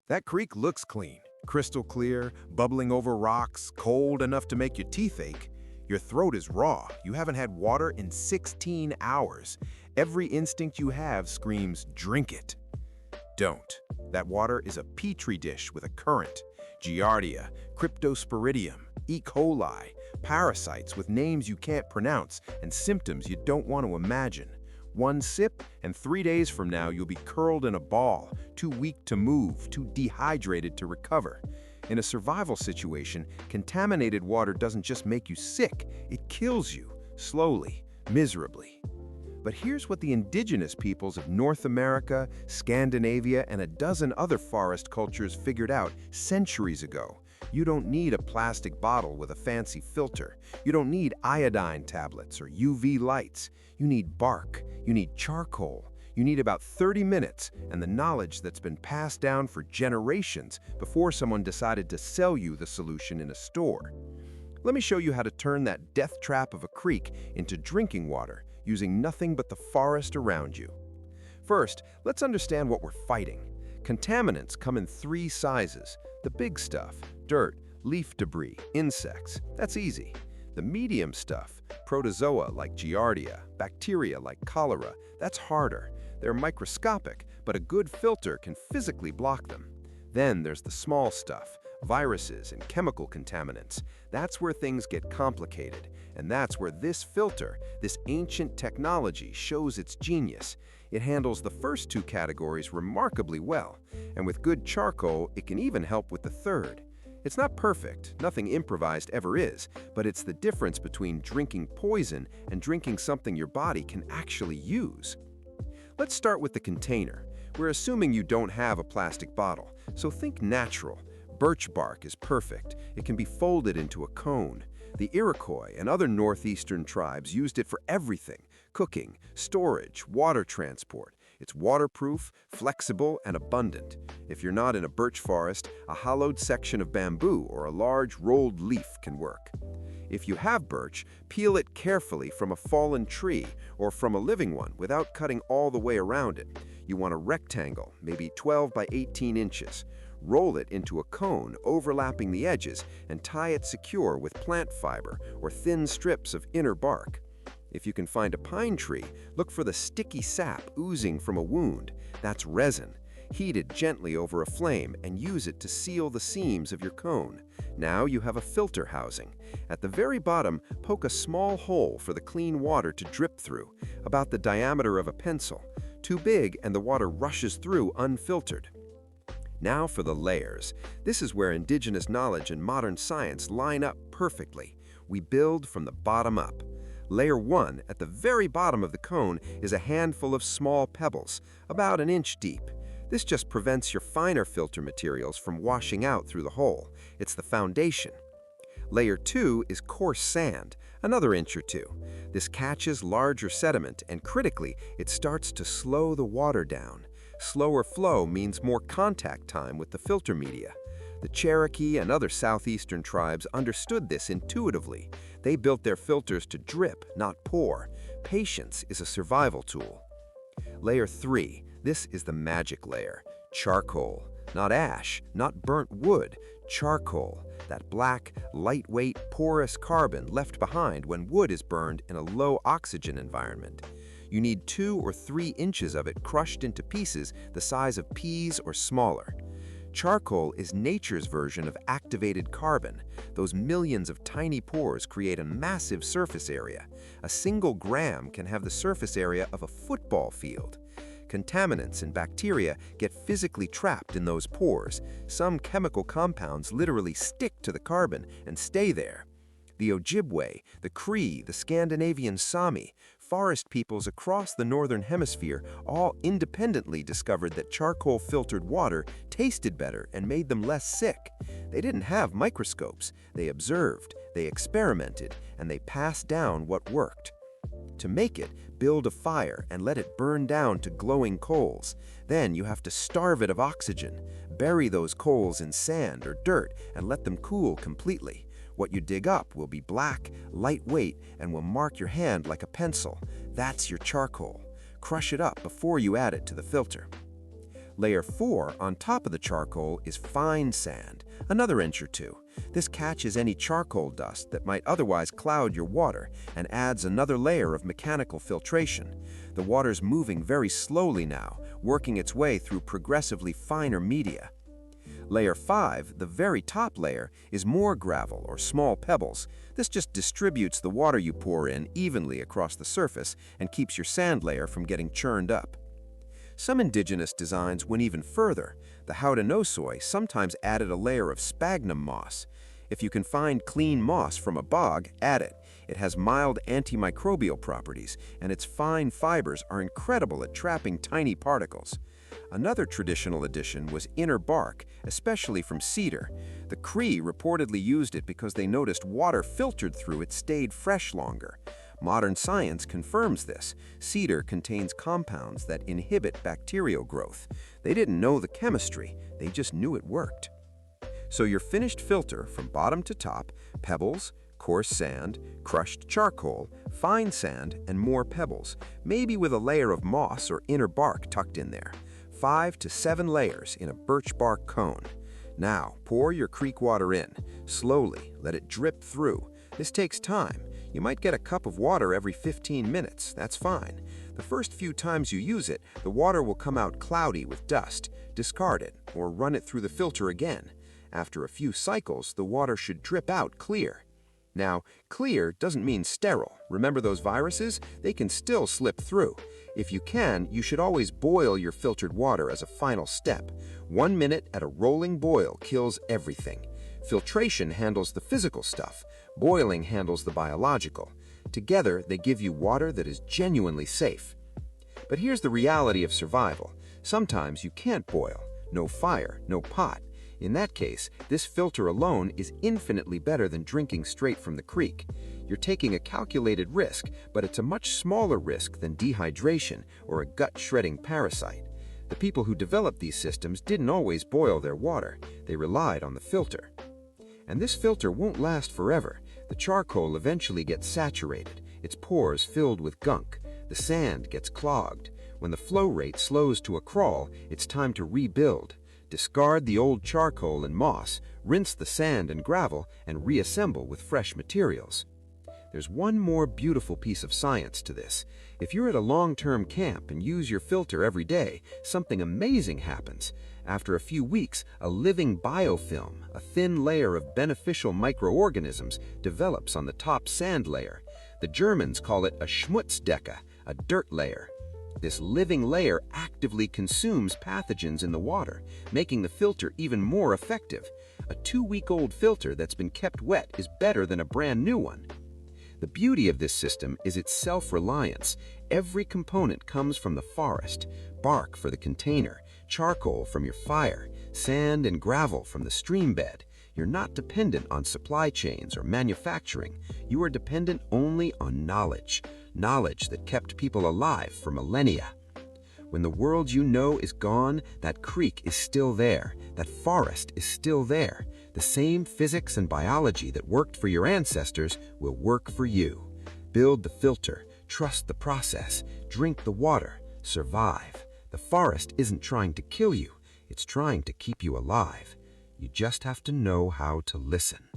That creek looks clean, crystal clear, bubbling over rocks, cold enough to make your teeth ache. Your throat is raw. You haven't had water in 16 hours. Every instinct you have screams, drink it. Don't. That water is a petri dish with a current. Giardia, cryptosporidium, E. coli, parasites with names you can't pronounce and symptoms you don't want to imagine. One sip, and 3 days from now you'll be curled in a ball, too weak to move, too dehydrated to recover. In a survival situation, contaminated water doesn't just make you sick, it kills you, slowly, miserably. But here's what the indigenous peoples of North America, Scandinavia, and a dozen other forest cultures figured out centuries ago. You don't need a plastic bottle with a fancy filter. You don't need iodine tablets or UV lights. You need bark. You need charcoal. You need about 30 minutes and the knowledge that's been passed down for generations before someone decided to sell you the solution in a store. Let me show you how to turn that death trap of a creek into drinking water using nothing but the forest around you. First, let's understand what we're fighting. Contaminants come in 3 sizes. The big stuff, dirt, leaf debris, insects, that's easy. The medium stuff, protozoa like Giardia, bacteria like cholera, that's harder. They're microscopic, but a good filter can physically block them. Then there's the small stuff, viruses and chemical contaminants. That's where things get complicated, and that's where this filter, this ancient technology, shows its genius. It handles the first 2 categories remarkably well, and with good charcoal, it can even help with the third. It's not perfect, nothing improvised ever is, but it's the difference between drinking poison and drinking something your body can actually use. Let's start with the container. We're assuming you don't have a plastic bottle, so think natural. Birch bark is perfect. It can be folded into a cone. The Iroquois and other northeastern tribes used it for everything: cooking, storage, water transport. It's waterproof, flexible, and abundant. If you're not in a birch forest, a hollowed section of bamboo or a large rolled leaf can work. If you have birch, peel it carefully from a fallen tree or from a living one without cutting all the way around it. You want a rectangle, maybe 12 by 18 inches. Roll it into a cone overlapping the edges and tie it secure with plant fiber or thin strips of inner bark. If you can find a pine tree, look for the sticky sap oozing from a wound. That's resin. Heat it gently over a flame and use it to seal the seams of your cone. Now you have a filter housing. At the very bottom, poke a small hole for the clean water to drip through, about the diameter of a pencil. Too big and the water rushes through unfiltered. Now for the layers. This is where indigenous knowledge and modern science line up perfectly. We build from the bottom up. Layer 1, at the very bottom of the cone, is a handful of small pebbles, about an inch deep. This just prevents your finer filter materials from washing out through the hole. It's the foundation. Layer 2 is coarse sand, another inch or 2. This catches larger sediment, and critically, it starts to slow the water down. Slower flow means more contact time with the filter media. The Cherokee and other southeastern tribes understood this intuitively. They built their filters to drip, not pour. Patience is a survival tool. Layer 3. This is the magic layer. Charcoal. Not ash, not burnt wood. Charcoal. That black, lightweight, porous carbon left behind when wood is burned in a low oxygen environment. You need 2 or 3 inches of it crushed into pieces the size of peas or smaller. Charcoal is nature's version of activated carbon. Those millions of tiny pores create a massive surface area. A single gram can have the surface area of a football field. Contaminants and bacteria get physically trapped in those pores. Some chemical compounds literally stick to the carbon and stay there. The Ojibwe, the Cree, the Scandinavian Sami, forest peoples across the northern hemisphere all independently discovered that charcoal-filtered water tasted better and made them less sick. They didn't have microscopes. They observed, they experimented, and they passed down what worked. To make it, build a fire and let it burn down to glowing coals. Then you have to starve it of oxygen. Bury those coals in sand or dirt and let them cool completely. What you dig up will be black, lightweight, and will mark your hand like a pencil. That's your charcoal. Crush it up before you add it to the filter. Layer 4 on top of the charcoal is fine sand, another inch or two. This catches any charcoal dust that might otherwise cloud your water and adds another layer of mechanical filtration. The water's moving very slowly now, working its way through progressively finer media. Layer 5, the very top layer, is more gravel or small pebbles. This just distributes the water you pour in evenly across the surface and keeps your sand layer from getting churned up. Some indigenous designs went even further. The Haudenosaunee sometimes added a layer of sphagnum moss. If you can find clean moss from a bog, add it. It has mild antimicrobial properties, and its fine fibers are incredible at trapping tiny particles. Another traditional addition was inner bark, especially from cedar. The Cree reportedly used it because they noticed water filtered through it stayed fresh longer. Modern science confirms this. Cedar contains compounds that inhibit bacterial growth. They didn't know the chemistry, they just knew it worked. So your finished filter from bottom to top, pebbles, coarse sand, crushed charcoal, fine sand, and more pebbles, maybe with a layer of moss or inner bark tucked in there. 5 to 7 layers in a birch bark cone. Now, pour your creek water in. Slowly, let it drip through. This takes time. You might get a cup of water every 15 minutes. That's fine. The first few times you use it, the water will come out cloudy with dust. Discard it, or run it through the filter again. After a few cycles, the water should drip out clear. Now, clear doesn't mean sterile. Remember those viruses? They can still slip through. If you can, you should always boil your filtered water as a final step. 1 minute at a rolling boil kills everything. Filtration handles the physical stuff. Boiling handles the biological. Together, they give you water that is genuinely safe. But here's the reality of survival. Sometimes you can't boil. No fire, no pot. In that case, this filter alone is infinitely better than drinking straight from the creek. You're taking a calculated risk, but it's a much smaller risk than dehydration or a gut-shredding parasite. The people who developed these systems didn't always boil their water. They relied on the filter. And this filter won't last forever. The charcoal eventually gets saturated, its pores filled with gunk. The sand gets clogged. When the flow rate slows to a crawl, it's time to rebuild. Discard the old charcoal and moss, rinse the sand and gravel, and reassemble with fresh materials. There's one more beautiful piece of science to this. If you're at a long-term camp and use your filter every day, something amazing happens. After a few weeks, a living biofilm, a thin layer of beneficial microorganisms, develops on the top sand layer. The Germans call it a Schmutzdecke, a dirt layer. This living layer actively consumes pathogens in the water, making the filter even more effective. A 2-week-old filter that's been kept wet is better than a brand new one. The beauty of this system is its self-reliance. Every component comes from the forest: bark for the container, charcoal from your fire, sand and gravel from the stream bed. You're not dependent on supply chains or manufacturing. You are dependent only on knowledge. Knowledge that kept people alive for millennia. When the world you know is gone, that creek is still there. That forest is still there. The same physics and biology that worked for your ancestors will work for you. Build the filter, trust the process, drink the water, survive. The forest isn't trying to kill you, it's trying to keep you alive. You just have to know how to listen.